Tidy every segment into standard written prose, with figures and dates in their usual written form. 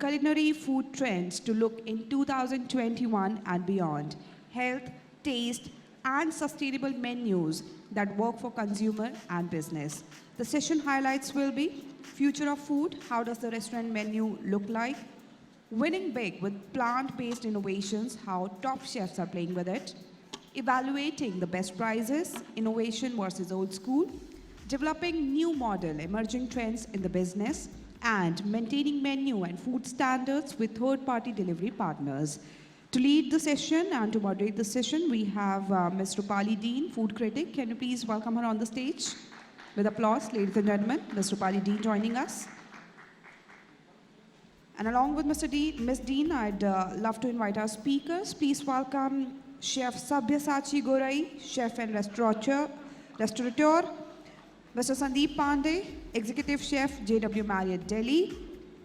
culinary food trends to look in 2021 and beyond. Health, taste, and sustainable menus that work for consumer and business. The session highlights will be future of food, how does the restaurant menu look like? Winning big with plant-based innovations, how top chefs are playing with it. Evaluating the best prices, innovation versus old school. Developing new model, emerging trends in the business, and maintaining menu and food standards with third-party delivery partners. To lead the session and to moderate the session, we have Ms. Rupali Dean, food critic. Can you please welcome her on the stage? With applause, ladies and gentlemen, Ms. Rupali Dean joining us. And along with Ms. Dean, I'd love to invite our speakers. Please welcome Chef Sabyasachi Gorai, Chef and Restaurateur, Mr. Sandeep Pandey, Executive Chef, JW Marriott Delhi,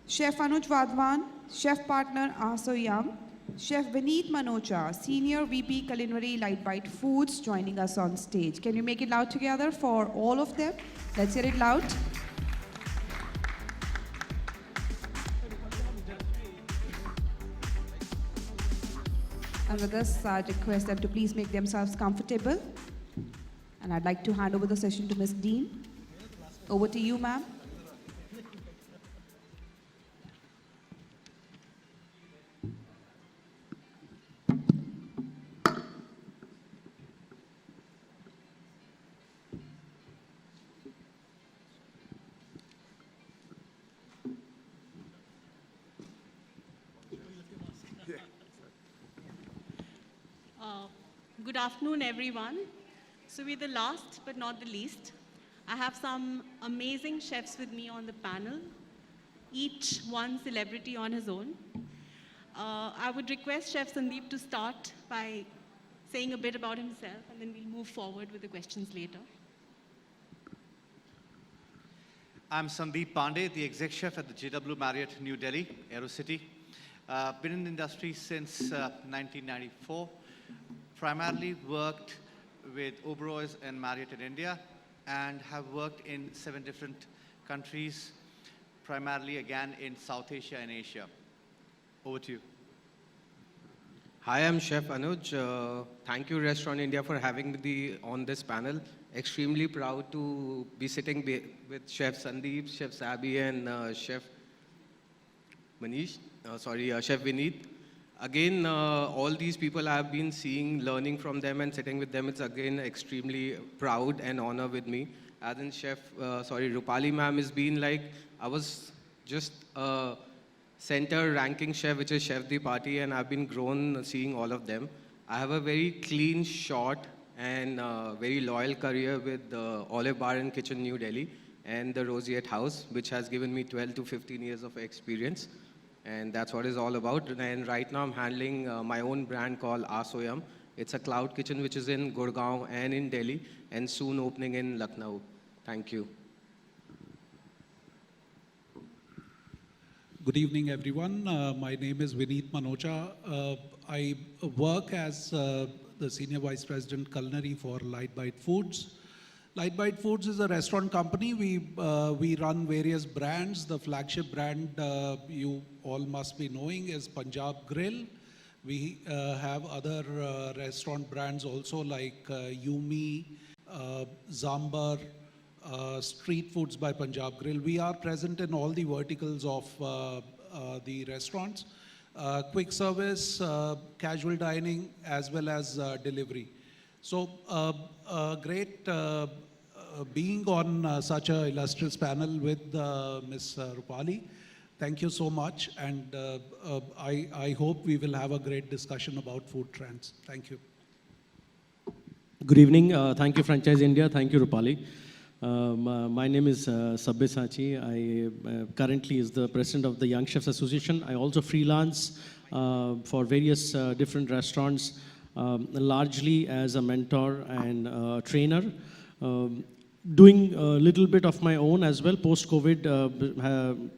Chef Anuj Vadwan, Chef Partner Asoyam, Chef Vineet Manocha, Senior VP Culinary Light Bite Foods, joining us on stage. Can you make it loud together for all of them? Let's hear it loud. And with this, I'd request them to please make themselves comfortable. And I'd like to hand over the session to Ms. Dean. Over to you, ma'am. Good afternoon, everyone. So we're the last but not the least. I have some amazing chefs with me on the panel, each one celebrity on his own. I would request Chef Sandeep to start by saying a bit about himself, and then we'll move forward with the questions later. I'm Sandeep Pandey, the exec chef at the JW Marriott New Delhi, AeroCity. Been in the industry since 1994. Primarily worked with Oberoi's and Marriott in India, and have worked in 7 different countries, primarily again in South Asia and Asia. Over to you. Hi, I'm Chef Anuj. Thank you, Restaurant India, for having me on this panel. Extremely proud to be sitting with Chef Sandeep, Chef Sabi, and Chef Chef Vineet. Again, all these people I have been seeing, learning from them and sitting with them, it's again extremely proud and honor with me. As in Rupali ma'am has been like, I was just a center ranking chef, which is Chef the Party, and I've been grown seeing all of them. I have a very clean, short, and very loyal career with the Olive Bar and Kitchen New Delhi and the Roseate House, which has given me 12 to 15 years of experience. And that's what it's all about. And right now I'm handling my own brand called Asoyam. It's a cloud kitchen which is in Gurgaon and in Delhi, and soon opening in Lucknow. Thank you. Good evening, everyone. My name is Vineet Manocha. I work as the Senior Vice President Culinary for Light Bite Foods. Light Bite Foods is a restaurant company. We run various brands. The flagship brand you all must be knowing is Punjab Grill. We have other restaurant brands also like Yumi, Zambar, Street Foods by Punjab Grill. We are present in all the verticals of the restaurants. Quick service, casual dining, as well as delivery. So great being on such an illustrious panel with Ms. Rupali. Thank you so much, and I hope we will have a great discussion about food trends. Thank you. Good evening. Thank you, Franchise India. Thank you, Rupali. My name is Sabyasachi. I currently is the president of the Young Chefs Association. I also freelance for various different restaurants, largely as a mentor and trainer. Doing a little bit of my own as well. Post-COVID,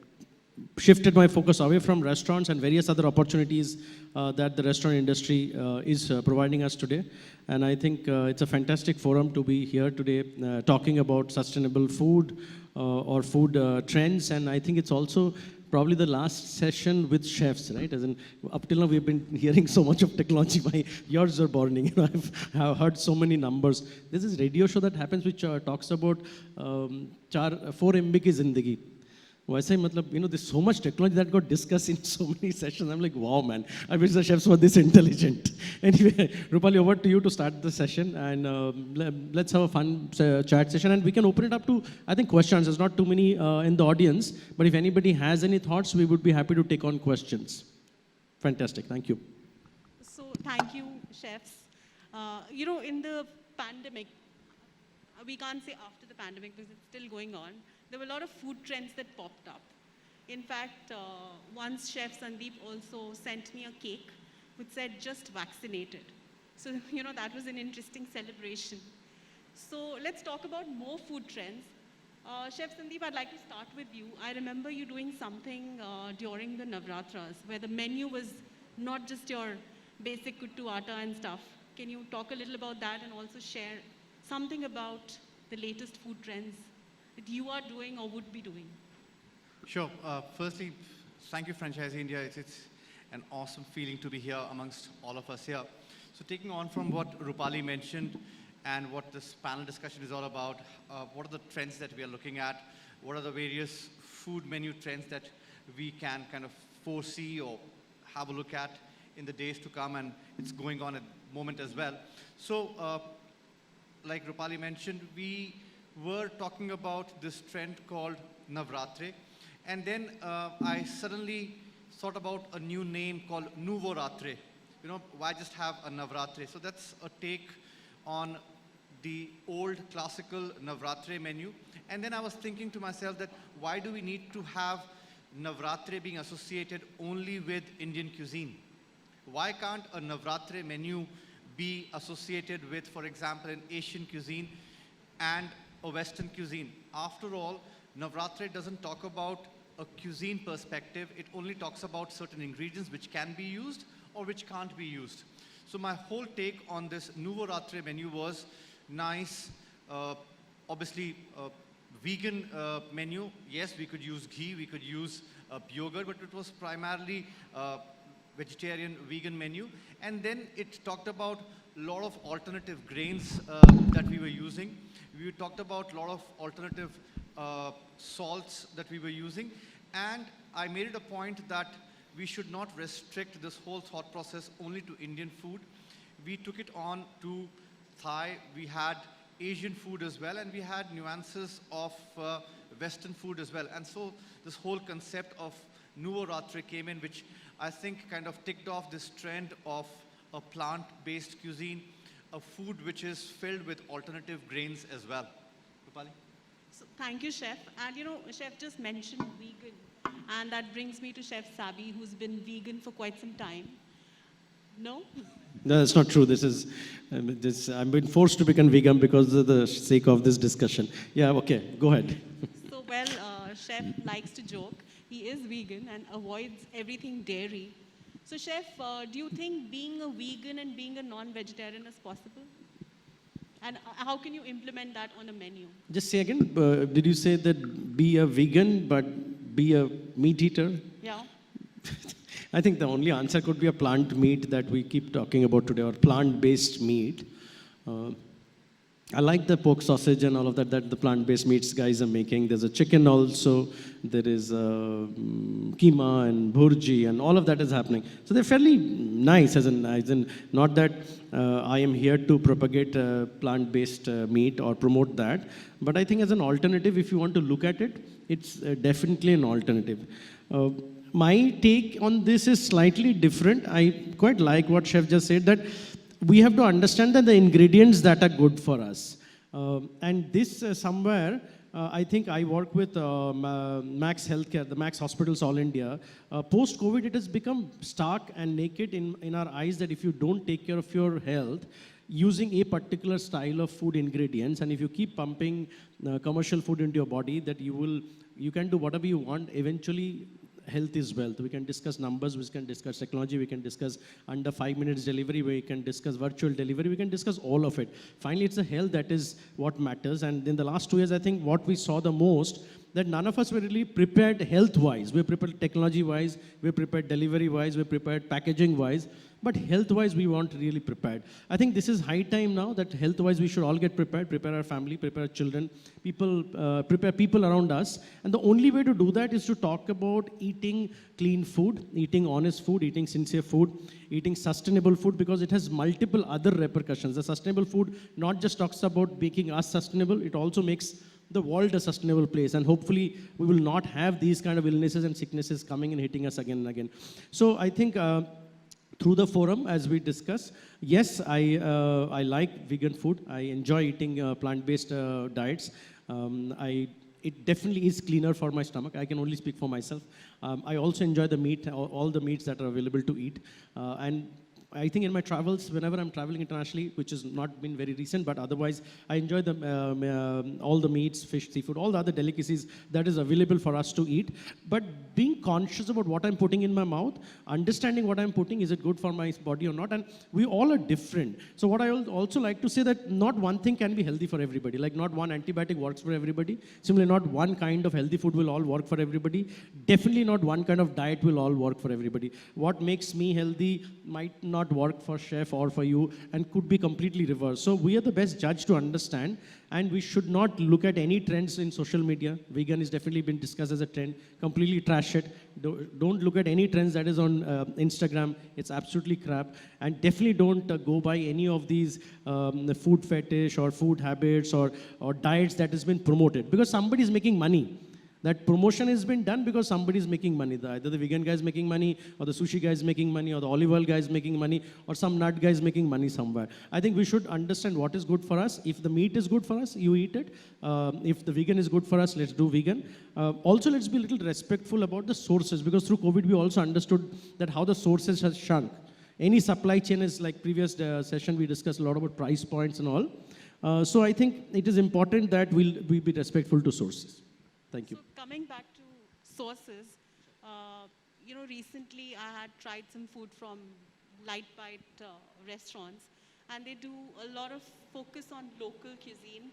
shifted my focus away from restaurants and various other opportunities that the restaurant industry is providing us today. And I think it's a fantastic forum to be here today talking about sustainable food or food trends. And I think it's also probably the last session with chefs, right? As in, up till now we've been hearing so much of technology. My ears are burning. I've heard so many numbers. There's this radio show that happens which talks about 4 MB ki zindagi. वैसे ही मतलब, there's so much technology that got discussed in so many sessions. I'm like, wow, man, I wish the chefs were this intelligent. Anyway, Rupali, over to you to start the session, and let's have a fun chat session, and we can open it up to, I think, questions. There's not too many in the audience, but if anybody has any thoughts, we would be happy to take on questions. Fantastic, thank you. So thank you, chefs. In the pandemic, we can't say after the pandemic because it's still going on, there were a lot of food trends that popped up. In fact, once Chef Sandeep also sent me a cake which said just vaccinated. So, that was an interesting celebration. So let's talk about more food trends. Chef Sandeep, I'd like to start with you. I remember you doing something during the Navratras where the menu was not just your basic kuttu atta and stuff. Can you talk a little about that and also share something about the latest food trends that you are doing or would be doing? Sure. Firstly, thank you, Franchise India. It's an awesome feeling to be here amongst all of us here. So taking on from what Rupali mentioned and what this panel discussion is all about, what are the trends that we are looking at? What are the various food menu trends that we can kind of foresee or have a look at in the days to come, and it's going on at the moment as well. So like Rupali mentioned, we were talking about this trend called Navratre, and then I suddenly thought about a new name called Nuvoratre. Why just have a Navratre? So that's a take on the old classical Navratre menu. And then I was thinking to myself that why do we need to have Navratre being associated only with Indian cuisine? Why can't a Navratre menu be associated with, for example, an Asian cuisine and a Western cuisine? After all, Navratre doesn't talk about a cuisine perspective. It only talks about certain ingredients which can be used or which can't be used. So my whole take on this Nuvoratre menu was nice, obviously vegan menu. Yes, we could use ghee, we could use yogurt, but it was primarily vegetarian, vegan menu. And then it talked about a lot of alternative grains that we were using. We talked about a lot of alternative salts that we were using. And I made it a point that we should not restrict this whole thought process only to Indian food. We took it on to Thai, we had Asian food as well, and we had nuances of Western food as well. And so this whole concept of Nuvoratre came in, which I think kind of ticked off this trend of a plant-based cuisine, a food which is filled with alternative grains as well. Rupali? So thank you, Chef. And Chef just mentioned vegan. And that brings me to Chef Sabi, who's been vegan for quite some time. No? No, that's not true. I'm been forced to become vegan because of the sake of this discussion. Yeah, okay, go ahead. So, Chef likes to joke. He is vegan and avoids everything dairy. So, Chef, do you think being a vegan and being a non-vegetarian is possible? And how can you implement that on a menu? Just say again, did you say that be a vegan but be a meat eater? Yeah. I think the only answer could be a plant meat that we keep talking about today, or plant-based meat. I like the pork sausage and all of that the plant-based meats guys are making. There's a chicken also. There is keema and bhurji and all of that is happening. So they're fairly nice, as in not that I am here to propagate plant-based meat or promote that. But I think as an alternative, if you want to look at it, it's definitely an alternative. My take on this is slightly different. I quite like what Chef just said, that we have to understand that the ingredients that are good for us. And this somewhere, I think I work with Max Healthcare, the Max Hospitals All India. Post-COVID, it has become stark and naked in our eyes that if you don't take care of your health, using a particular style of food ingredients, and if you keep pumping commercial food into your body, that you can do whatever you want, eventually health is wealth. We can discuss numbers, we can discuss technology, we can discuss under 5 minutes delivery, we can discuss virtual delivery, we can discuss all of it. Finally, it's the health that is what matters. And in the last 2 years, I think what we saw the most that none of us were really prepared health-wise. We're prepared technology-wise, we're prepared delivery-wise, we're prepared packaging-wise, but health-wise we weren't really prepared. I think this is high time now that health-wise we should all get prepared, prepare our family, prepare our children, prepare people around us. And the only way to do that is to talk about eating clean food, eating honest food, eating sincere food, eating sustainable food, because it has multiple other repercussions. The sustainable food not just talks about making us sustainable, it also makes the world a sustainable place, and hopefully we will not have these kind of illnesses and sicknesses coming and hitting us again and again. So I think through the forum, as we discuss, yes, I like vegan food. I enjoy eating plant-based diets. It definitely is cleaner for my stomach. I can only speak for myself. I also enjoy the meat, all the meats that are available to eat. And I think in my travels, whenever I'm traveling internationally, which has not been very recent, but otherwise, I enjoy all the meats, fish, seafood, all the other delicacies that is available for us to eat. But being conscious about what I'm putting in my mouth, understanding what I'm putting, is it good for my body or not? And we all are different. So what I would also like to say that not one thing can be healthy for everybody. Like not one antibiotic works for everybody. Similarly, not one kind of healthy food will all work for everybody. Definitely not one kind of diet will all work for everybody. What makes me healthy might not work for chef or for you, and could be completely reversed. So we are the best judge to understand, and we should not look at any trends in social media. Vegan has definitely been discussed as a trend. Completely trash it. Don't look at any trends that is on Instagram. It's absolutely crap. And definitely don't go by any of these food fetish or food habits or diets that has been promoted, because somebody is making money. That promotion has been done because somebody is making money. Either the vegan guy is making money, or the sushi guy is making money, or the olive oil guy is making money, or some nut guy is making money somewhere. I think we should understand what is good for us. If the meat is good for us, you eat it. If the vegan is good for us, let's do vegan. Also, let's be a little respectful about the sources, because through COVID, we also understood that how the sources has shrunk. Any supply chain is, like previous session, we discussed a lot about price points and all. So I think it is important that we be respectful to sources. Thank you. So coming back to sources, recently I had tried some food from Light Bite restaurants, and they do a lot of focus on local cuisine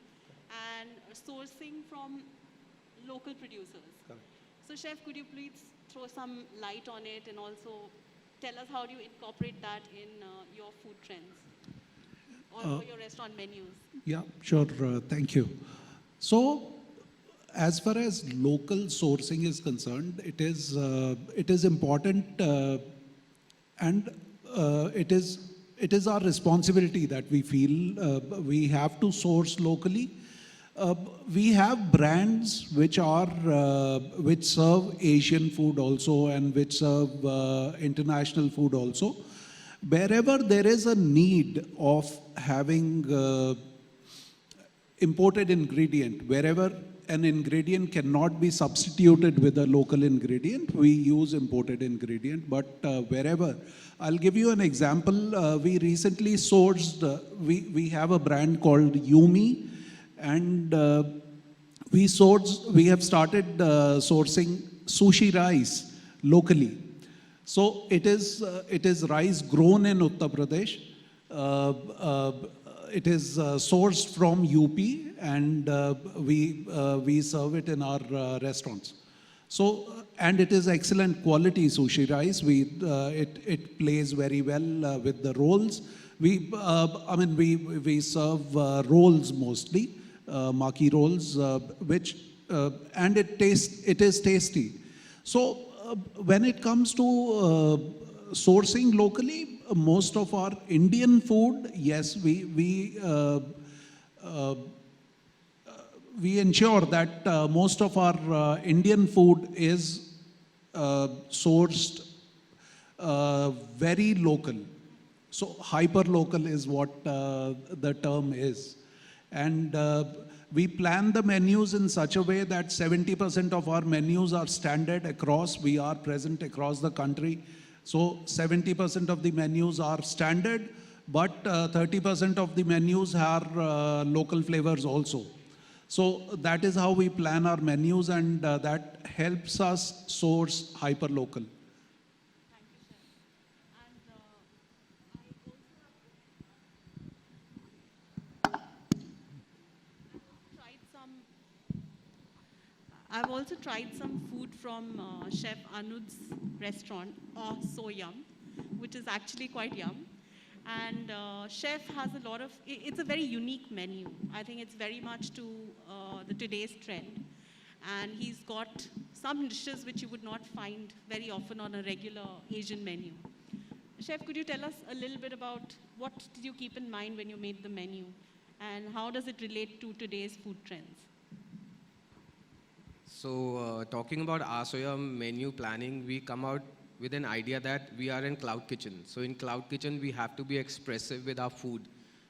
and sourcing from local producers. Correct. So Chef, could you please throw some light on it, and also tell us how do you incorporate that in your food trends or for your restaurant menus? Yeah, sure. Thank you. So, as far as local sourcing is concerned, it is important, and it is our responsibility that we feel we have to source locally. We have brands which serve Asian food also, and which serve international food also. Wherever there is a need of having imported ingredient, wherever an ingredient cannot be substituted with a local ingredient, we use imported ingredient. But wherever, I'll give you an example. We recently sourced, we have a brand called Yumi, and we have started sourcing sushi rice locally. So it is rice grown in Uttar Pradesh. It is sourced from UP, and we serve it in our restaurants. So, and it is excellent quality sushi rice. It plays very well with the rolls. We serve rolls mostly, maki rolls, and it is tasty. So when it comes to sourcing locally, most of our Indian food, yes, we ensure that most of our Indian food is sourced very local. So hyper local is what the term is. And we plan the menus in such a way that 70% of our menus are standard across. We are present across the country. So 70% of the menus are standard, but 30% of the menus are local flavors also. So that is how we plan our menus, and that helps us source hyper local. I've tried some food from Chef Anud's restaurant, Oh So Yum, which is actually quite yum. And Chef has a lot of, it's a very unique menu. I think it's very much to the today's trend. And he's got some dishes which you would not find very often on a regular Asian menu. Chef, could you tell us a little bit about what did you keep in mind when you made the menu? And how does it relate to today's food trends? So talking about Asoya menu planning, we come out with an idea that we are in Cloud Kitchen. So in Cloud Kitchen, we have to be expressive with our food.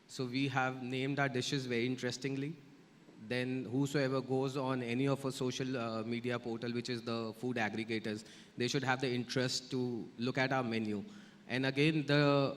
So we have named our dishes very interestingly. Then whosoever goes on any of a social media portal, which is the food aggregators, they should have the interest to look at our menu. And again, the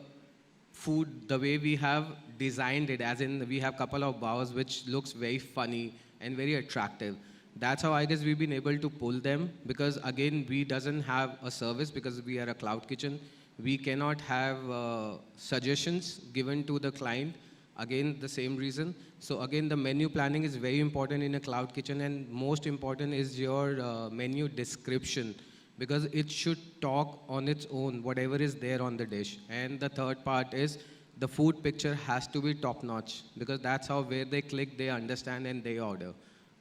food, the way we have designed it, as in we have a couple of bowls which looks very funny and very attractive. That's how I guess we've been able to pull them, because again, we doesn't have a service because we are a cloud kitchen. We cannot have suggestions given to the client. Again, the same reason. So again, the menu planning is very important in a cloud kitchen, and most important is your menu description, because it should talk on its own, whatever is there on the dish. And the third part is the food picture has to be top notch, because that's how where they click, they understand and they order.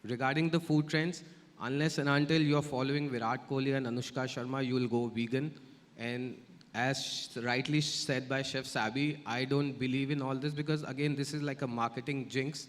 Regarding the food trends, unless and until you're following Virat Kohli and Anushka Sharma, you will go vegan. And as rightly said by Chef Sabi, I don't believe in all this, because again, this is like a marketing jinx.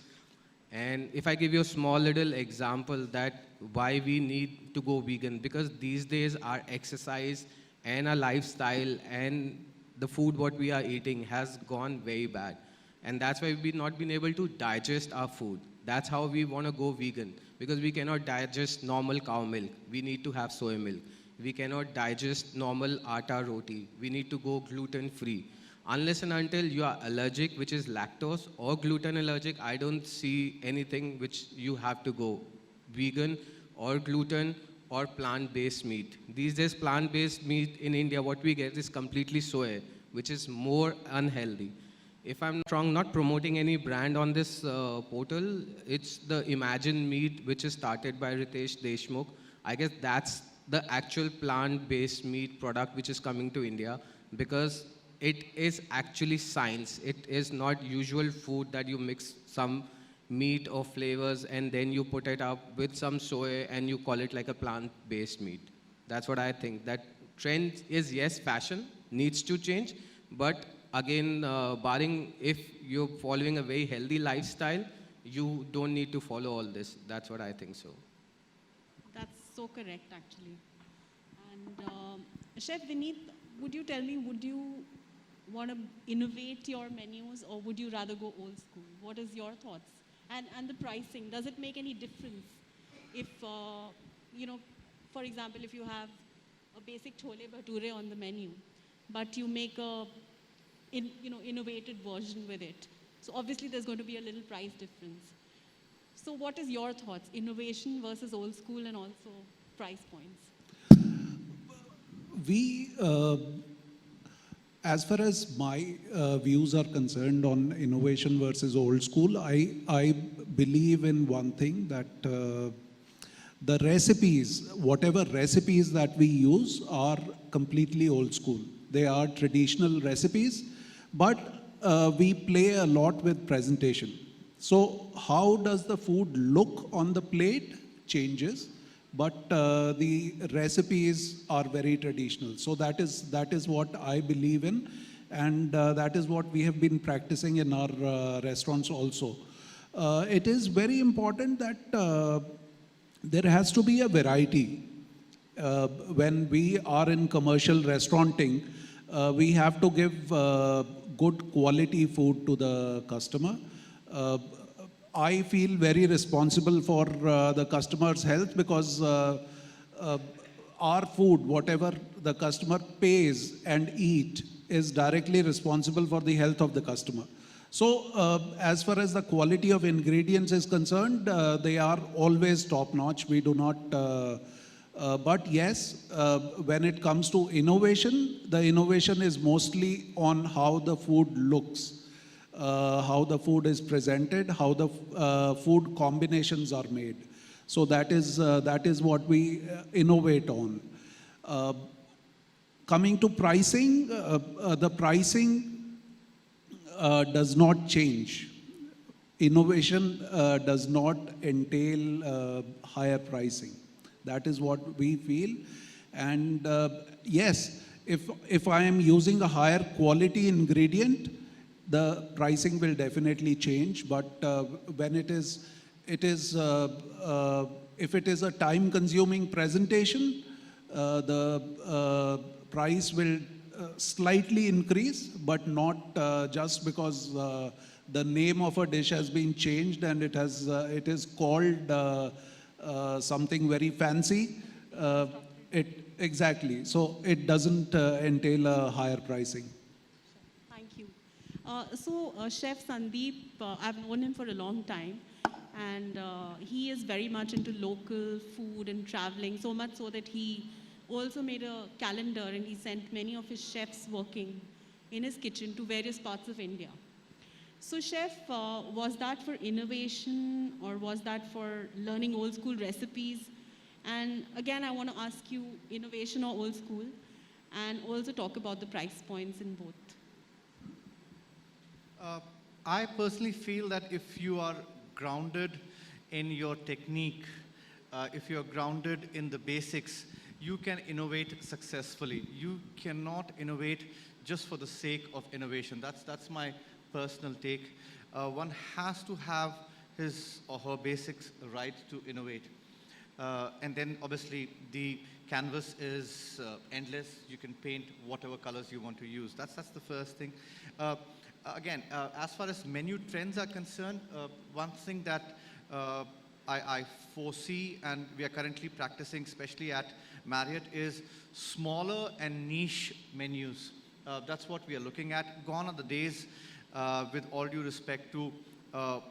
And if I give you a small little example that why we need to go vegan, because these days our exercise and our lifestyle and the food what we are eating has gone very bad. And that's why we've not been able to digest our food. That's how we want to go vegan, because we cannot digest normal cow milk. We need to have soy milk. We cannot digest normal atta roti. We need to go gluten-free. Unless and until you are allergic, which is lactose, or gluten allergic, I don't see anything which you have to go vegan or gluten or plant-based meat. These days, plant-based meat in India, what we get is completely soy, which is more unhealthy. If I'm not wrong, not promoting any brand on this portal, it's the Imagine Meat, which is started by Ritesh Deshmukh. I guess that's the actual plant-based meat product which is coming to India, because it is actually science. It is not usual food that you mix some meat or flavors and then you put it up with some soy and you call it like a plant-based meat. That's what I think. That trend is, yes, fashion needs to change, but again, barring if you're following a very healthy lifestyle, you don't need to follow all this. That's what I think so. That's so correct, actually. And Chef Vineet, would you tell me, would you want to innovate your menus, or would you rather go old school? What is your thoughts? And the pricing, does it make any difference if, you know, for example, if you have a basic chole bhature on the menu, but you make a innovated version with it? So obviously there's going to be a little price difference. So what is your thoughts? Innovation versus old school, and also price points? We, as far as my views are concerned on innovation versus old school, I believe in one thing, that the recipes, whatever recipes that we use, are completely old school. They are traditional recipes, but we play a lot with presentation. So how does the food look on the plate changes, but the recipes are very traditional. So that is what I believe in, and that is what we have been practicing in our restaurants also. It is very important that there has to be a variety. When we are in commercial restauranting, we have to give good quality food to the customer. I feel very responsible for the customer's health, because our food, whatever the customer pays and eat, is directly responsible for the health of the customer. So as far as the quality of ingredients is concerned, they are always top notch. We do not, but yes, when it comes to innovation, the innovation is mostly on how the food looks, how the food is presented, how the food combinations are made. So that is what we innovate on. Uh, Coming to pricing, the pricing does not change. Innovation does not entail higher pricing. That is what we feel. And yes, if I am using a higher quality ingredient, the pricing will definitely change. But when if it is a time-consuming presentation, the price will slightly increase, but not just because the name of a dish has been changed and it is called something very fancy. Exactly. So it doesn't entail a higher pricing. Thank you. Chef Sandeep, I've known him for a long time, and he is very much into local food and traveling, so much so that he also made a calendar and he sent many of his chefs working in his kitchen to various parts of India. So, Chef, was that for innovation or was that for learning old school recipes? And again, I want to ask you innovation or old school, and also talk about the price points in both. I personally feel that if you are grounded in your technique, if you're grounded in the basics, you can innovate successfully. You cannot innovate just for the sake of innovation. That's my personal take. One has to have his or her basics right to innovate. And then obviously the canvas is endless. You can paint whatever colors you want to use. That's the first thing. Again, as far as menu trends are concerned, one thing that I foresee and we are currently practicing, especially at Marriott, is smaller and niche menus. That's what we are looking at. Gone are the days, with all due respect to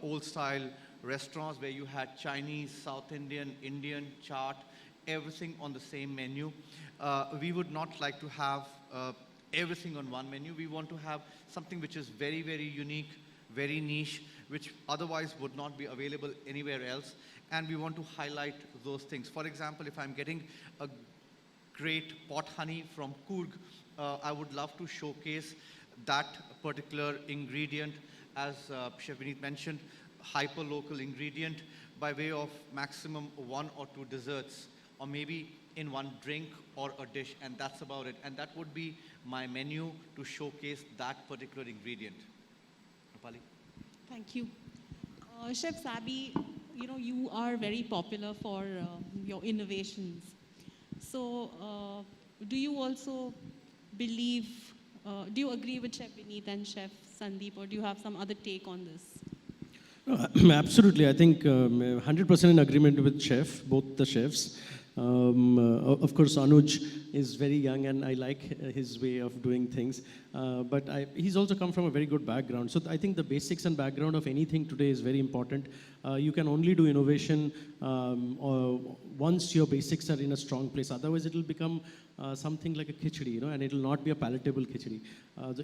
old style restaurants where you had Chinese, South Indian, Indian, chaat, everything on the same menu. We would not like to have everything on one menu. We want to have something which is very, very unique, very niche, which otherwise would not be available anywhere else. And we want to highlight those things. For example, if I'm getting a great pot honey from Coorg, I would love to showcase that particular ingredient, as Chef Vineet mentioned, hyper-local ingredient by way of maximum 1 or 2 desserts, or maybe in one drink or a dish, and that's about it. And that would be my menu to showcase that particular ingredient. Rupali? Thank you. Chef Sabi, you are very popular for your innovations. So, do you also believe, do you agree with Chef Vineet and Chef Sandeep, or do you have some other take on this? No, absolutely. I think 100% in agreement with Chef, both the chefs. Of course, Anuj is very young and I like his way of doing things. But he's also come from a very good background. So I think the basics and background of anything today is very important. You can only do innovation once your basics are in a strong place. Otherwise, it will become something like a khichdi, and it will not be a palatable khichdi.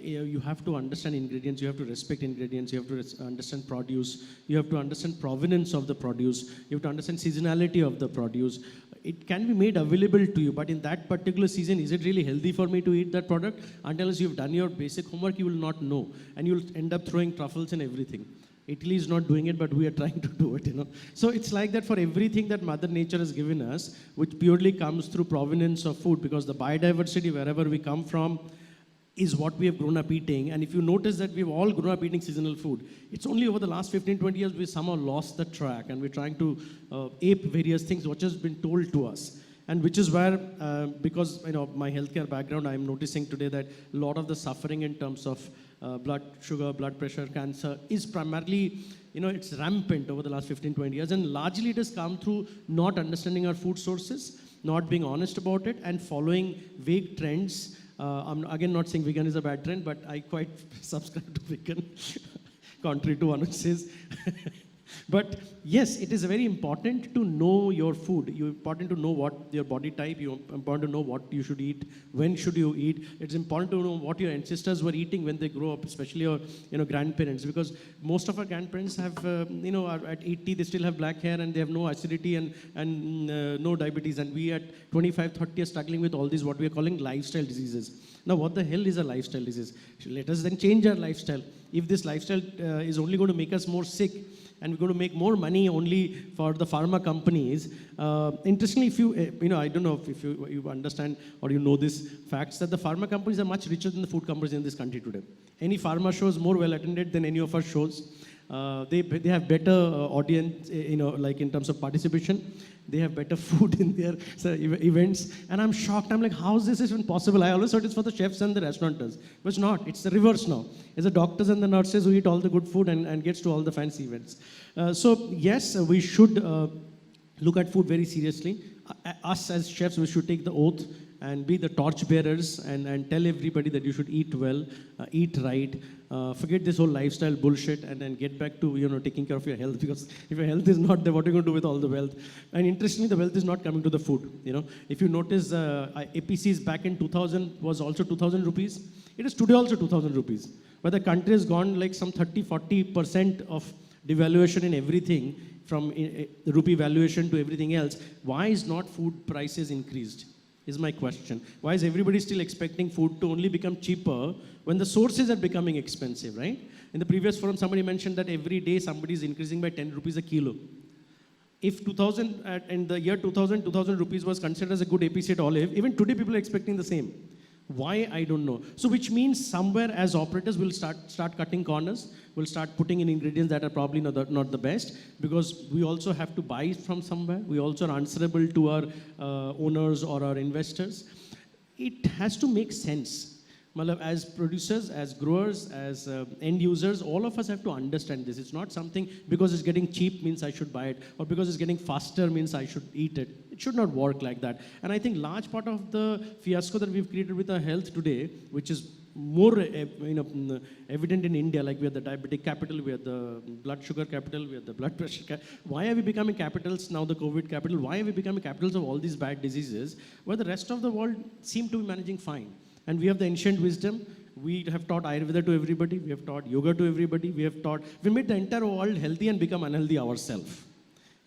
You have to understand ingredients, you have to respect ingredients, you have to understand produce, you have to understand provenance of the produce, you have to understand seasonality of the produce. It can be made available to you, but in that particular season, is it really healthy for me to eat that product? Unless you've done your basic homework, you will not know. And you'll end up throwing truffles and everything. Italy is not doing it, but we are trying to do it, So it's like that for everything that Mother Nature has given us, which purely comes through provenance of food, because the biodiversity wherever we come from is what we have grown up eating. And if you notice that we've all grown up eating seasonal food, it's only over the last 15, 20 years we somehow lost the track and we're trying to ape various things which has been told to us. And which is where, because my healthcare background, I'm noticing today that a lot of the suffering in terms of blood sugar, blood pressure, cancer is primarily, it's rampant over the last 15, 20 years. And largely it has come through not understanding our food sources, not being honest about it, and following vague trends. I'm again not saying vegan is a bad trend, but I quite subscribe to vegan, contrary to what Anuj says. But yes, it is very important to know your food. You important to know what your body type. You important to know what you should eat. When should you eat? It's important to know what your ancestors were eating when they grow up, especially your grandparents, because most of our grandparents have are at 80 they still have black hair and they have no acidity and no diabetes, and we at 25, 30 are struggling with all these what we are calling lifestyle diseases. Now, what the hell is a lifestyle disease? Let us then change our lifestyle. If this lifestyle is only going to make us more sick, and we're going to make more money only for the pharma companies. Interestingly, if I don't know if you understand or you know these facts, that the pharma companies are much richer than the food companies in this country today. Any pharma show is more well attended than any of our shows. They have better audience, like in terms of participation. They have better food in their events. And I'm shocked. I'm like, how is this even possible? I always thought it's for the chefs and the restaurateurs. But it's not. It's the reverse now. It's the doctors and the nurses who eat all the good food and gets to all the fancy events. So yes, we should look at food very seriously. Us as chefs, we should take the oath and be the torch bearers and tell everybody that you should eat well, eat right, forget this whole lifestyle bullshit and then get back to taking care of your health, because if your health is not there, what are you going to do with all the wealth? And interestingly, the wealth is not coming to the food. If you notice, APCs back in 2000 was also 2,000 rupees. It is today also 2,000 rupees. But the country has gone like some 30-40% of devaluation in everything, from the rupee valuation to everything else. Why is not food prices increased? Is my question. Why is everybody still expecting food to only become cheaper when the sources are becoming expensive, right? In the previous forum, somebody mentioned that every day somebody is increasing by 10 rupees a kilo. If 2000, in the year 2000, 2000 rupees was considered as a good APC at Olive, even today people are expecting the same. Why? I don't know. So which means somewhere as operators we'll start cutting corners. We'll start putting in ingredients that are probably not the best, because we also have to buy from somewhere. We also are answerable to our owners or our investors. It has to make sense. As producers, as growers, as end users, all of us have to understand this. It's not something because it's getting cheap means I should buy it, or because it's getting faster means I should eat it. It should not work like that. And I think large part of the fiasco that we've created with our health today, which is more evident in India, like we are the diabetic capital, we are the blood sugar capital, we are the blood pressure capital. Why are we becoming capitals now, the COVID capital? Why are we becoming capitals of all these bad diseases, where the rest of the world seem to be managing fine? And we have the ancient wisdom. We have taught Ayurveda to everybody. We have taught yoga to everybody. We made the entire world healthy and become unhealthy ourselves.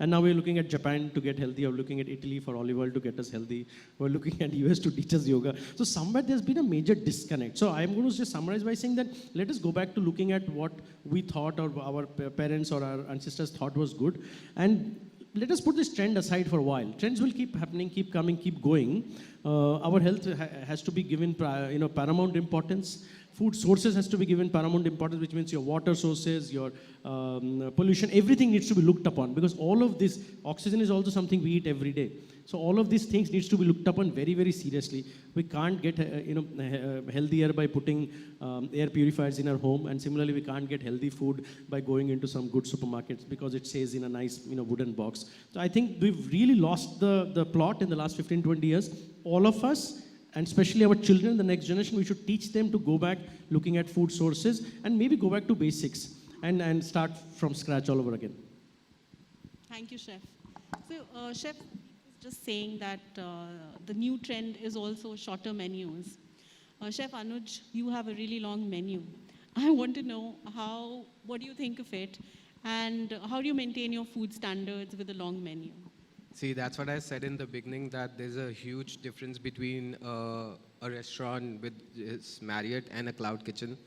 And now we're looking at Japan to get healthy. We're looking at Italy for olive oil to get us healthy. We're looking at US to teach us yoga. So somewhere there's been a major disconnect. So I'm going to just summarize by saying that let us go back to looking at what we thought or our parents or our ancestors thought was good. And let us put this trend aside for a while. Trends will keep happening, keep coming, keep going. Our health has to be given paramount importance. Food sources has to be given paramount importance, which means your water sources, your pollution, everything needs to be looked upon, because all of this, oxygen is also something we eat every day. So all of these things needs to be looked upon very, very seriously. We can't get healthier by putting air purifiers in our home, and similarly we can't get healthy food by going into some good supermarkets because it says in a nice wooden box. So I think we've really lost the plot in the last 15, 20 years. All of us, and especially our children, the next generation, we should teach them to go back looking at food sources and maybe go back to basics and start from scratch all over again. Thank you, Chef. So, Chef, just saying that the new trend is also shorter menus. Chef Anuj, you have a really long menu. I want to know what do you think of it, and how do you maintain your food standards with a long menu? See, that's what I said in the beginning, that there's a huge difference between a restaurant with its Marriott and a cloud kitchen.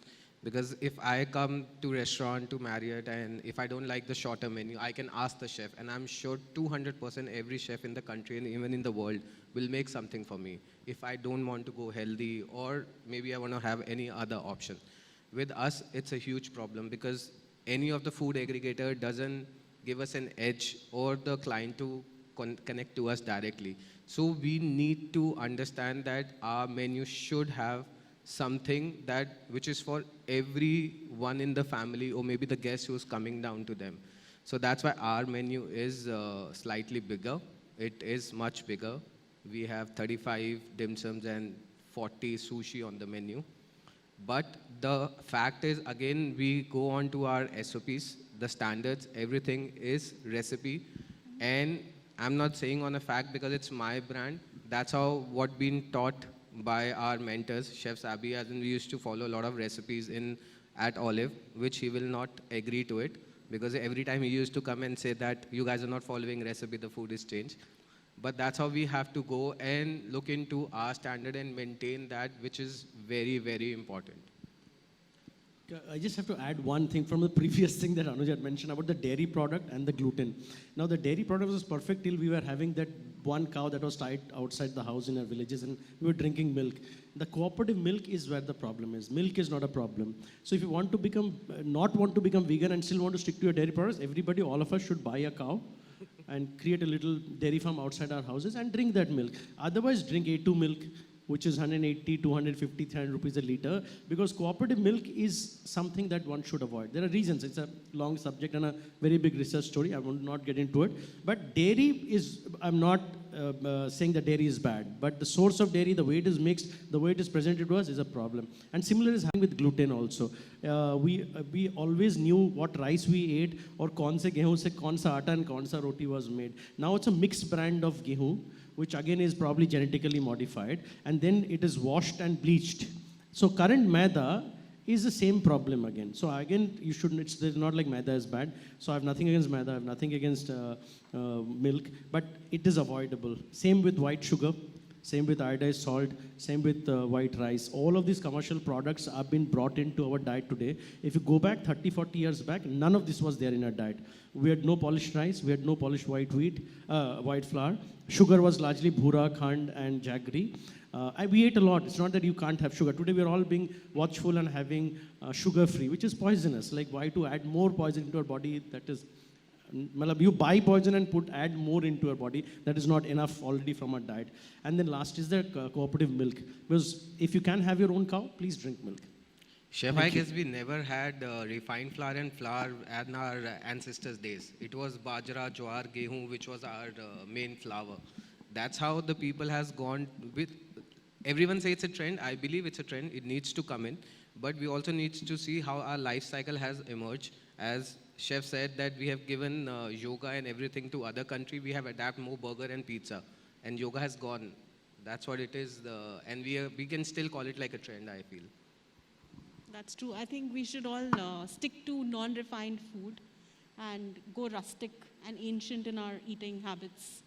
Because if I come to restaurant, to Marriott, and if I don't like the shorter menu, I can ask the chef, and I'm sure 200% every chef in the country and even in the world will make something for me if I don't want to go healthy, or maybe I want to have any other option. With us, it's a huge problem, because any of the food aggregator doesn't give us an edge or the client to connect to us directly. So we need to understand that our menu should have something which is for everyone in the family, or maybe the guest who's coming down to them. So that's why our menu is slightly bigger. It is much bigger. We have 35 dim sums and 40 sushi on the menu. But the fact is, again, we go on to our SOPs. the standards, everything is recipe. And I'm not saying on a fact because it's my brand. That's how what been taught by our mentors, Chef Sabi, as in we used to follow a lot of recipes in at Olive, which he will not agree to it because every time he used to come and say that you guys are not following recipe, the food is changed. But that's how we have to go and look into our standard and maintain that, which is very, very important. I just have to add one thing from the previous thing that Anuj had mentioned about the dairy product and the gluten. Now, the dairy product was perfect till we were having that one cow that was tied outside the house in our villages and we were drinking milk. The cooperative milk is where the problem is. Milk is not a problem. So if you want to become, not want to become vegan and still want to stick to your dairy products, everybody, all of us should buy a cow and create a little dairy farm outside our houses and drink that milk. Otherwise, drink A2 milk, which is 180, 250, 300 rupees a liter, because cooperative milk is something that one should avoid. There are reasons. It's a long subject and a very big research story. I will not get into it. But dairy is, I'm not saying that dairy is bad, but the source of dairy, the way it is mixed, the way it is presented to us is a problem. And similar is happening with gluten also. We always knew what rice we ate or kaun se gehu se kaun sa atta and kaun sa roti was made. Now it's a mixed brand of gehu, which again is probably genetically modified, and then it is washed and bleached. So current maida is the same problem again. So again, you shouldn't, it's not like maida is bad. So I have nothing against maida, I have nothing against milk, but it is avoidable. Same with white sugar, same with iodized salt, same with white rice. All of these commercial products have been brought into our diet today. If you go back 30, 40 years back, none of this was there in our diet. We had no polished rice, we had no polished white wheat, white flour. Sugar was largely bhura, khand, and jaggery. We ate a lot. It's not that you can't have sugar. Today we are all being watchful and having sugar-free, which is poisonous. Like why to add more poison into our body? That is, you buy poison and add more into your body. That is not enough already from our diet. And then last is the cooperative milk. Because if you can have your own cow, please drink milk. Chef, I guess we never had refined flour and flour in our ancestors' days. It was bajra, jowar, gehu, which was our main flour. That's how the people has gone with. Everyone says it's a trend. I believe it's a trend. It needs to come in. But we also need to see how our life cycle has emerged. As Chef said that we have given yoga and everything to other country. We have adapted more burger and pizza. And yoga has gone. That's what it is. And we can still call it like a trend, I feel. That's true. I think we should all stick to non-refined food and go rustic and ancient in our eating habits.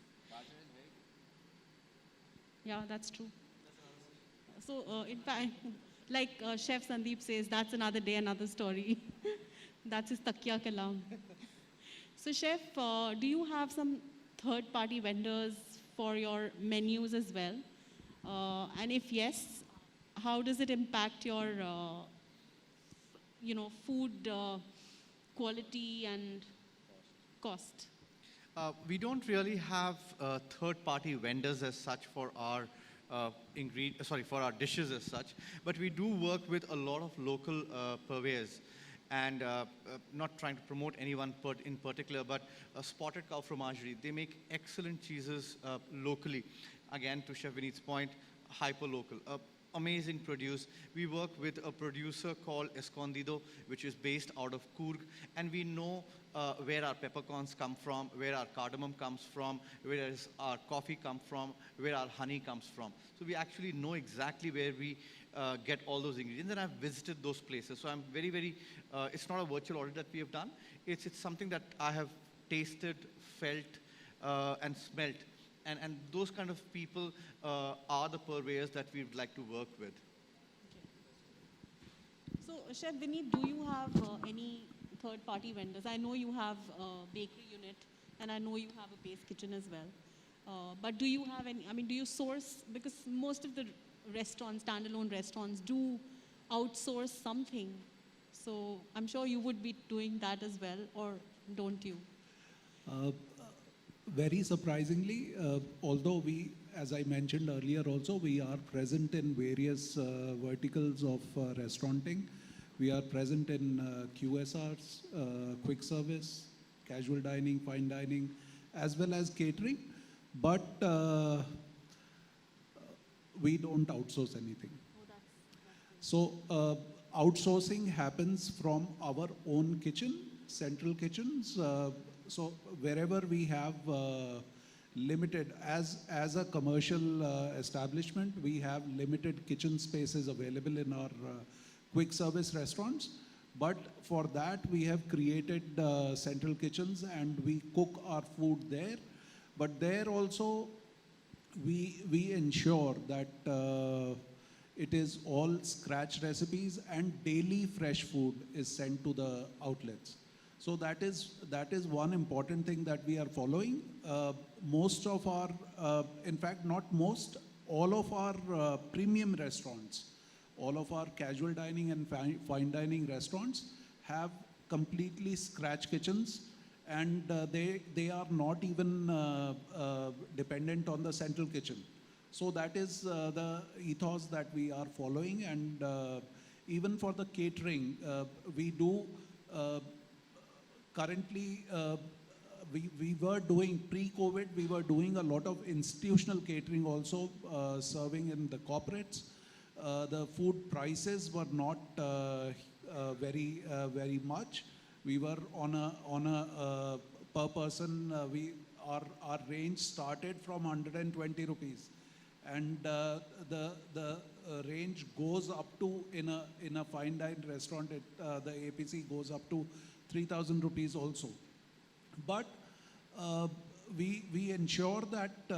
Yeah, that's true. So, in fact, like Chef Sandeep says, that's another day, another story. That's his takya kalam. So, Chef, do you have some third-party vendors for your menus as well? And if yes, how does it impact your food quality and cost? We don't really have third-party vendors as such for our for our dishes as such, but we do work with a lot of local purveyors. And not trying to promote anyone in particular, but Spotted Cow Fromagerie, they make excellent cheeses locally. Again, to Chef Vineet's point, hyper-local. Amazing produce. We work with a producer called Escondido, which is based out of Coorg, and we know where our peppercorns come from, where our cardamom comes from, where our coffee comes from, where our honey comes from. So we actually know exactly where we get all those ingredients, and I've visited those places. So I'm very, very, it's not a virtual audit that we have done. It's something that I have tasted, felt, and smelt. And those kind of people are the purveyors that we would like to work with. Okay. So, Chef Vineet, do you have any third-party vendors? I know you have a bakery unit, and I know you have a base kitchen as well. But do you have any, do you source, because most of the restaurants, standalone restaurants, do outsource something. So, I'm sure you would be doing that as well, or don't you? Very surprisingly, although we, as I mentioned earlier also, we are present in various verticals of restauranting. We are present in QSRs, quick service, casual dining, fine dining, as well as catering. But we don't outsource anything. So outsourcing happens from our own kitchen central kitchens. So wherever we have limited, as a commercial establishment, we have limited kitchen spaces available in our quick service restaurants. But for that, we have created central kitchens and we cook our food there. But there also, we ensure that it is all scratch recipes and daily fresh food is sent to the outlets. So that is one important thing that we are following. Most of our, in fact, not most, all of our premium restaurants, all of our casual dining and fine dining restaurants have completely scratch kitchens, and they are not even dependent on the central kitchen. So that is the ethos that we are following, and even for the catering, we do currently, we were doing, pre-COVID, we were doing a lot of institutional catering also, serving in the corporates. The food prices were not very much. We were on a per person, our range started from 120 rupees. And the range goes up to, in a fine dine restaurant, the APC goes up to 3,000 rupees also. But we ensure that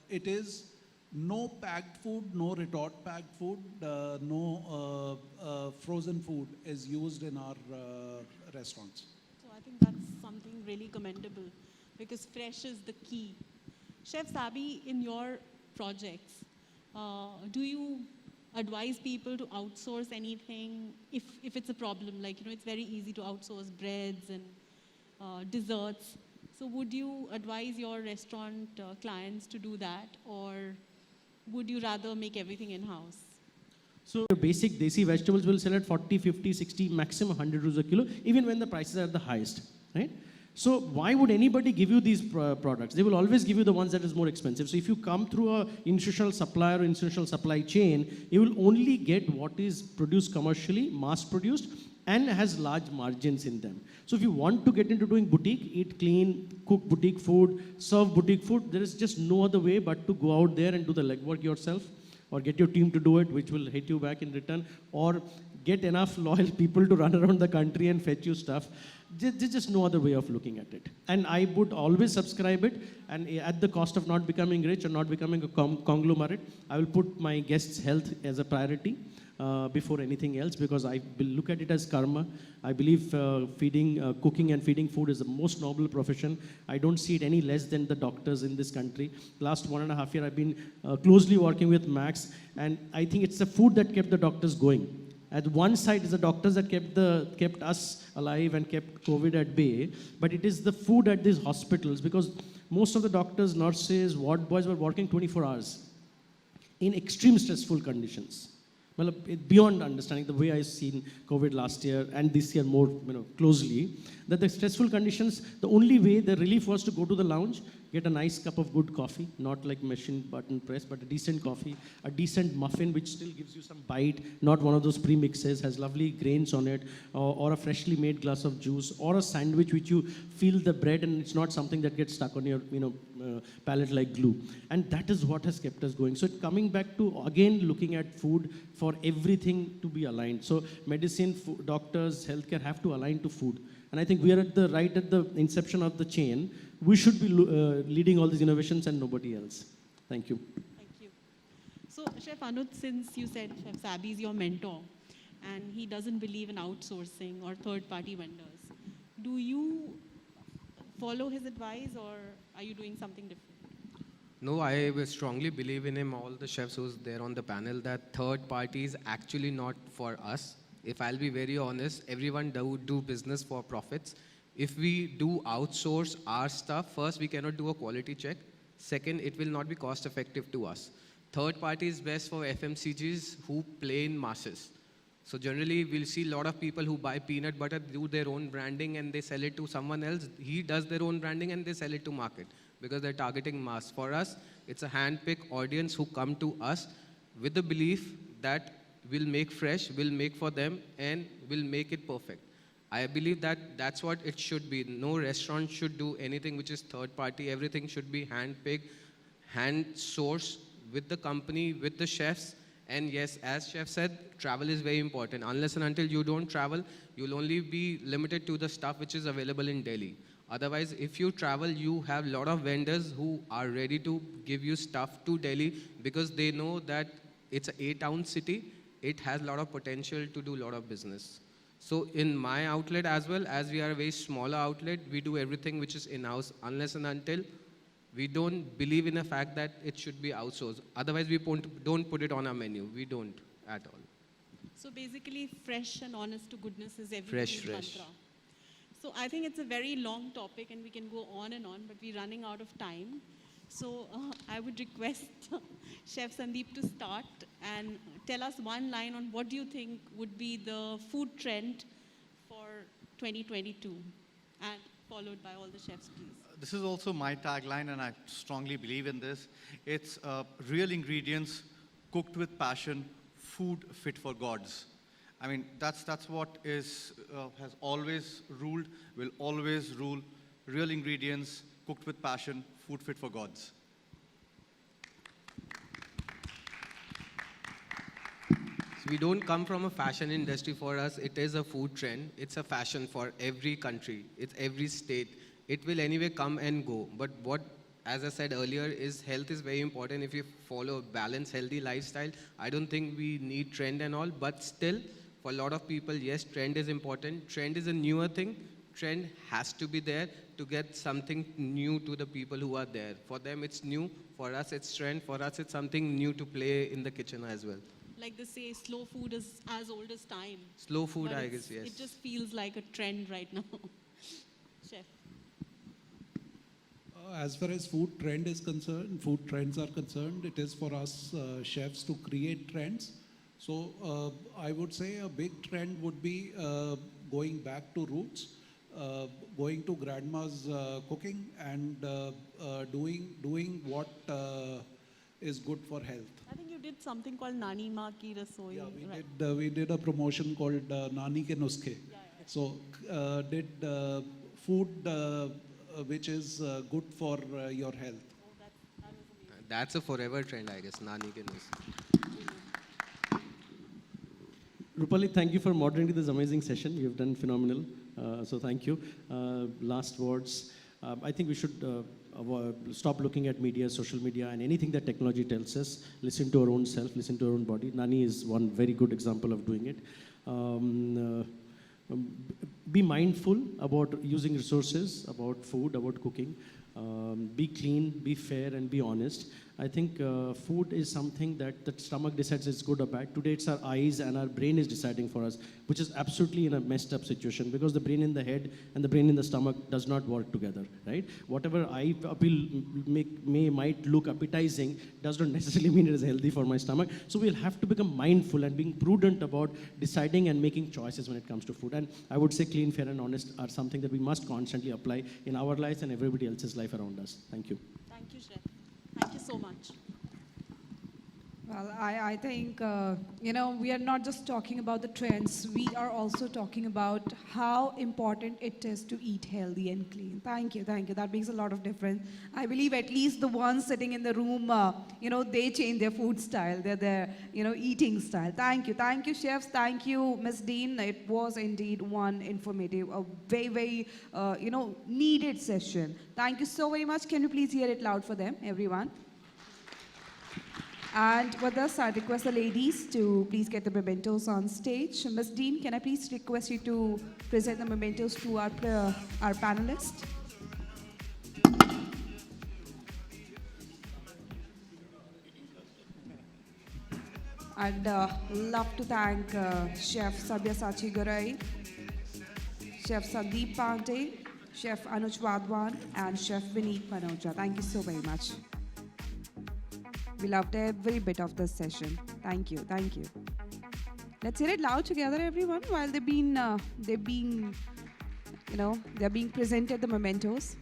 it is no packed food, no retort packed food, no frozen food is used in our restaurants. So I think that's something really commendable, because fresh is the key. Chef Sabi, in your projects, do you advise people to outsource anything if it's a problem? Like, it's very easy to outsource breads and desserts. So would you advise your restaurant clients to do that, or would you rather make everything in-house? So your basic desi vegetables will sell at 40, 50, 60, maximum 100 rupees a kilo, even when the prices are at the highest, right? So why would anybody give you these products? They will always give you the ones that is more expensive. So if you come through a institutional supplier or institutional supply chain, you will only get what is produced commercially, mass produced, and has large margins in them. So if you want to get into doing boutique, eat clean, cook boutique food, serve boutique food, there is just no other way but to go out there and do the legwork yourself, or get your team to do it, which will hit you back in return, or get enough loyal people to run around the country and fetch you stuff. There's just no other way of looking at it. And I would always subscribe it, and at the cost of not becoming rich or not becoming a conglomerate, I will put my guests' health as a priority before anything else, because I will look at it as karma. I believe cooking and feeding food is the most noble profession. I don't see it any less than the doctors in this country. Last 1.5 years, I've been closely working with Max, and I think it's the food that kept the doctors going. At one side is the doctors that kept us alive and kept COVID at bay, but it is the food at these hospitals, because most of the doctors, nurses, ward boys were working 24 hours in extreme stressful conditions. Well, beyond understanding, the way I've seen COVID last year and this year more closely, that the stressful conditions, the only way the relief was to go to the lounge, get a nice cup of good coffee, not like machine button press, but a decent coffee, a decent muffin which still gives you some bite, not one of those premixes, has lovely grains on it, or a freshly made glass of juice, or a sandwich which you feel the bread and it's not something that gets stuck on your palate like glue. And that is what has kept us going. So coming back to, again, looking at food for everything to be aligned. So medicine, doctors, healthcare have to align to food. And I think we are right at the inception of the chain. We should be leading all these innovations and nobody else. Thank you. Thank you. So, Chef Anuj, since you said Chef Sabi is your mentor, and he doesn't believe in outsourcing or third-party vendors, do you follow his advice, or are you doing something different? No, I will strongly believe in him, all the chefs who's there on the panel, that third party is actually not for us. If I'll be very honest, everyone do business for profits. If we do outsource our stuff, first, we cannot do a quality check. Second, it will not be cost effective to us. Third party is best for FMCGs who play in masses. So generally, we'll see a lot of people who buy peanut butter, do their own branding and they sell it to someone else. He does their own branding and they sell it to market because they're targeting mass. For us, it's a hand-picked audience who come to us with the belief that we'll make fresh, we'll make for them, and we'll make it perfect. I believe that that's what it should be. No restaurant should do anything which is third party. Everything should be hand picked, hand sourced with the company, with the chefs. And yes, as chef said, travel is very important. Unless and until you don't travel, you'll only be limited to the stuff which is available in Delhi. Otherwise, if you travel, you have a lot of vendors who are ready to give you stuff to Delhi because they know that it's an 8-town city. It has a lot of potential to do a lot of business. So in my outlet as well, as we are a very smaller outlet, we do everything which is in-house unless and until we don't believe in the fact that it should be outsourced. Otherwise, we don't put it on our menu. We don't at all. So basically, fresh and honest to goodness is everything Fresh, in fresh. Tantra. So I think it's a very long topic and we can go on and on, but we're running out of time. So I would request Chef Sandeep to start and tell us one line on what do you think would be the food trend for 2022, and followed by all the chefs, please. This is also my tagline, and I strongly believe in this. It's real ingredients, cooked with passion, food fit for gods. I mean, that's what has always ruled, will always rule. Real ingredients, cooked with passion, food fit for gods. So we don't come from a fashion industry. For us, it is a food trend. It's a fashion for every country. It's every state. It will anyway come and go. But what, as I said earlier, is health is very important. If you follow a balanced, healthy lifestyle, I don't think we need trend and all. But still, for a lot of people, yes, trend is important. Trend is a newer thing. Trend has to be there to get something new to the people who are there. For them, it's new. For us, it's trend. For us, it's something new to play in the kitchen as well. Like they say, slow food is as old as time. Slow food, But I it's- guess, yes. It just feels like a trend right now. Chef. As far as food trend is concerned, food trends are concerned, it is for us chefs to create trends. So I would say a big trend would be going back to roots, going to grandma's cooking and doing what is good for health. I think you did something called Nani Ma Ki Rasoi. Yeah, right? we did a promotion called Nani Ke Nuskhe. So did food which is good for your health. That's a forever trend, I guess. Nani ke nuske. Rupali, thank you for moderating this amazing session. You've done phenomenal. So thank you. Last words. I think we should stop looking at media, social media, and anything that technology tells us. Listen to our own self, listen to our own body. Nani is one very good example of doing it. Be mindful about using resources, about food, about cooking. Be clean, be fair, and be honest. I think food is something that the stomach decides it's good or bad. Today it's our eyes and our brain is deciding for us, which is absolutely in a messed up situation because the brain in the head and the brain in the stomach does not work together, right? Whatever eye appeal might look appetizing does not necessarily mean it is healthy for my stomach. So we'll have to become mindful and being prudent about deciding and making choices when it comes to food. And I would say clean, fair, and honest are something that we must constantly apply in our lives and everybody else's life around us. Thank you. Thank you, Chef. Thank you so much. Well, I think, we are not just talking about the trends, we are also talking about how important it is to eat healthy and clean. Thank you. That makes a lot of difference. I believe at least the ones sitting in the room, they change their food style, their eating style. Thank you, chefs. Thank you, Ms. Dean. It was indeed one informative, a very, very, needed session. Thank you so very much. Can you please hear it loud for them, everyone? And with this, I request the ladies to please get the mementos on stage. Ms. Dean, can I please request you to present the mementos to our panelists? I'd love to thank Chef Sabyasachi Garai, Chef Sandeep Pandey, Chef Anuj Wadhwan, and Chef Vineet Manocha. Thank you so very much. We loved every bit of this session. Thank you. Let's hear it loud together, everyone, while they're being presented the mementos.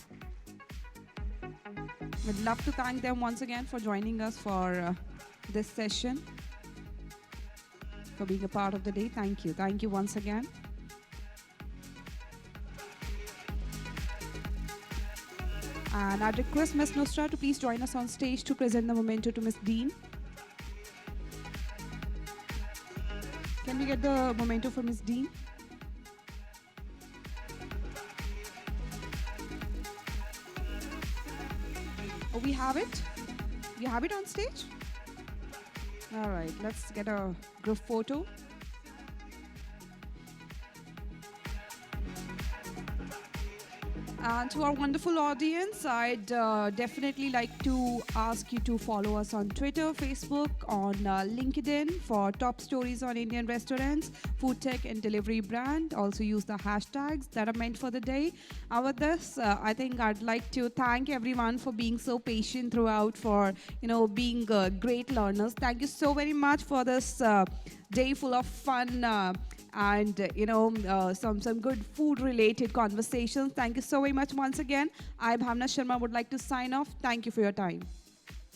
We'd love to thank them once again for joining us for this session, for being a part of the day. Thank you once again. And I'd request Ms. Nusra to please join us on stage to present the memento to Ms. Dean. Can we get the memento for Ms. Dean? Oh, we have it? You have it on stage? All right, let's get a group photo. And to our wonderful audience, I'd definitely like to ask you to follow us on Twitter, Facebook, on LinkedIn for top stories on Indian restaurants, food tech and delivery brand. Also use the hashtags that are meant for the day. And with this, I think I'd like to thank everyone for being so patient throughout, for being great learners. Thank you so very much for this day full of fun. And some good food related conversations. Thank you so very much once again. I, Bhavna Sharma, would like to sign off. Thank you for your time.